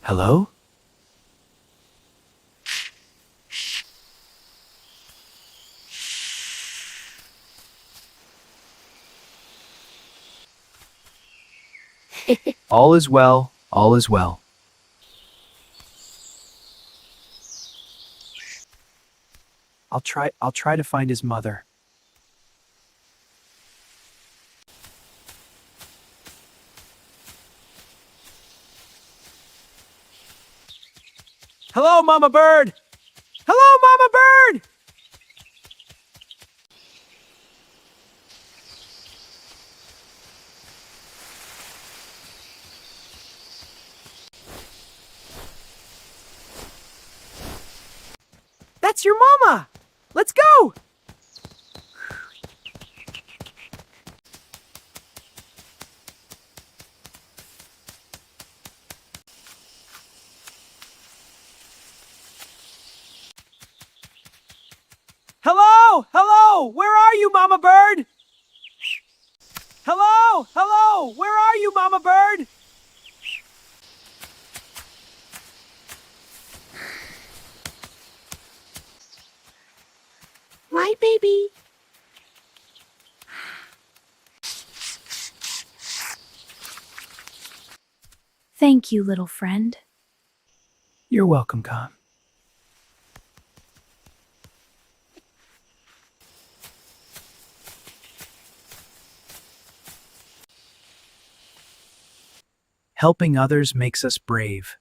Hello? All is well, all is well. I'll try to find his mother. Hello, Mama Bird! Hello, Mama Bird! That's your mama! Let's go! Hello! Hello! Where are you, Mama Bird? Hello! Hello! Where are you, Mama Bird? My baby. Thank you, little friend. You're welcome, Con. Helping others makes us brave.